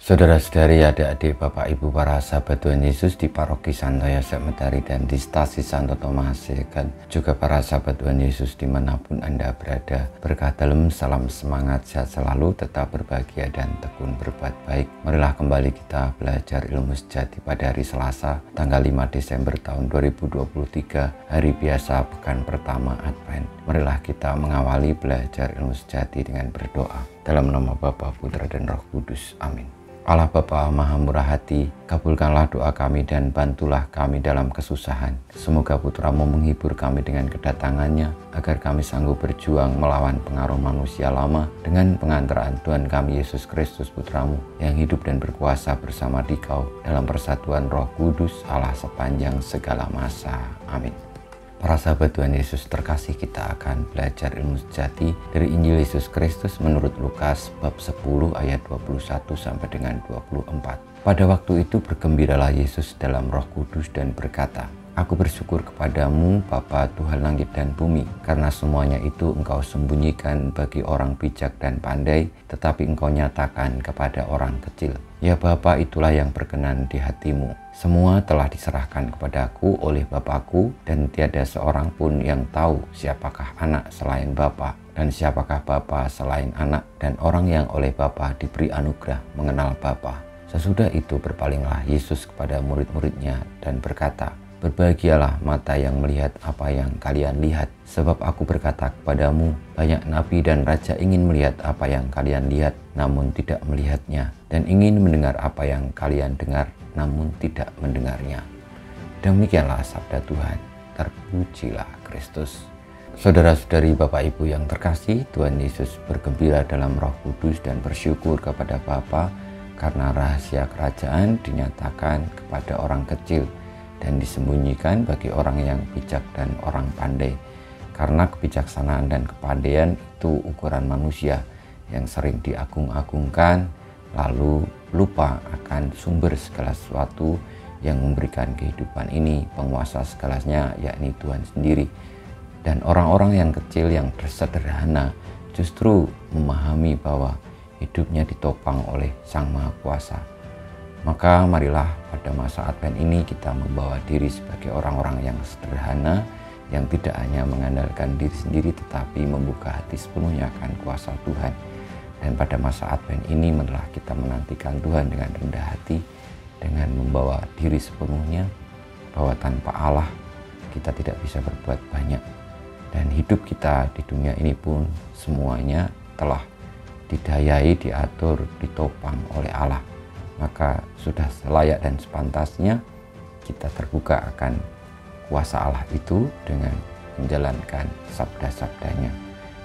Saudara-saudari, adik-adik, Bapak, Ibu, para sahabat Tuhan Yesus di Paroki Santo Yosef Medari dan di Stasi Santo Thomas, kan juga para sahabat Tuhan Yesus dimanapun Anda berada. Berkah dalam, salam semangat, sehat selalu, tetap berbahagia dan tekun berbuat baik. Marilah kembali kita belajar ilmu sejati pada hari Selasa, tanggal 5 Desember tahun 2023, hari biasa pekan pertama Advent. Marilah kita mengawali belajar ilmu sejati dengan berdoa. Dalam nama Bapa, Putra, dan Roh Kudus. Amin. Allah Bapa Maha Murah Hati, kabulkanlah doa kami dan bantulah kami dalam kesusahan. Semoga Putramu menghibur kami dengan kedatangannya, agar kami sanggup berjuang melawan pengaruh manusia lama dengan pengantaraan Tuhan kami Yesus Kristus Putramu, yang hidup dan berkuasa bersama Dikau dalam persatuan Roh Kudus Allah sepanjang segala masa. Amin. Para sahabat Tuhan Yesus terkasih, kita akan belajar ilmu sejati dari Injil Yesus Kristus menurut Lukas bab 10 ayat 21 sampai dengan 24. Pada waktu itu bergembiralah Yesus dalam Roh Kudus dan berkata, "Aku bersyukur kepadamu, Bapa Tuhan langit dan bumi, karena semuanya itu Engkau sembunyikan bagi orang bijak dan pandai, tetapi Engkau nyatakan kepada orang kecil. Ya Bapa, itulah yang berkenan di hatimu. Semua telah diserahkan kepadaku oleh Bapakku, dan tiada seorang pun yang tahu siapakah anak selain Bapa, dan siapakah Bapa selain anak, dan orang yang oleh Bapa diberi anugerah mengenal Bapa." Sesudah itu berpalinglah Yesus kepada murid-muridnya dan berkata, "Berbahagialah mata yang melihat apa yang kalian lihat, sebab aku berkata kepadamu, banyak nabi dan raja ingin melihat apa yang kalian lihat, namun tidak melihatnya, dan ingin mendengar apa yang kalian dengar, namun tidak mendengarnya." Demikianlah sabda Tuhan. Terpujilah Kristus. Saudara-saudari, Bapak Ibu yang terkasih, Tuhan Yesus bergembira dalam Roh Kudus dan bersyukur kepada Bapa karena rahasia kerajaan dinyatakan kepada orang kecil dan disembunyikan bagi orang yang bijak dan orang pandai. Karena kebijaksanaan dan kepandaian itu ukuran manusia yang sering diagung-agungkan, lalu lupa akan sumber segala sesuatu yang memberikan kehidupan ini, penguasa segalanya, yakni Tuhan sendiri. Dan orang-orang yang kecil yang sederhana justru memahami bahwa hidupnya ditopang oleh Sang Maha Kuasa. Maka marilah pada masa Advent ini kita membawa diri sebagai orang-orang yang sederhana, yang tidak hanya mengandalkan diri sendiri tetapi membuka hati sepenuhnya akan kuasa Tuhan. Dan pada masa Advent ini marilah kita menantikan Tuhan dengan rendah hati, dengan membawa diri sepenuhnya bahwa tanpa Allah kita tidak bisa berbuat banyak. Dan hidup kita di dunia ini pun semuanya telah didayai, diatur, ditopang oleh Allah. Maka sudah selayak dan sepantasnya kita terbuka akan kuasa Allah itu dengan menjalankan sabda-sabdanya.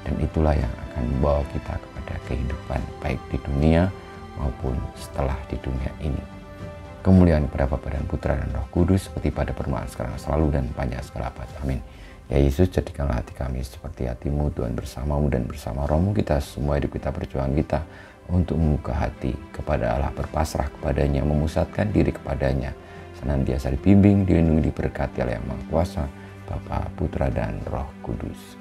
Dan itulah yang akan membawa kita kepada kehidupan baik di dunia maupun setelah di dunia ini. Kemuliaan kepada Bapa dan Putra dan Roh Kudus, seperti pada permulaan sekarang selalu dan panjang segala abad. Amin. Ya Yesus, jadikanlah hati kami seperti hati-Mu, Tuhan, bersama-Mu dan bersama Roh-Mu kita semua hidup kita, perjuangan kita untuk membuka hati kepada Allah, berpasrah kepadanya, memusatkan diri kepadanya, senantiasa dibimbing, dilindungi, diberkati oleh Yang Maha Kuasa, Bapa, Putra, dan Roh Kudus.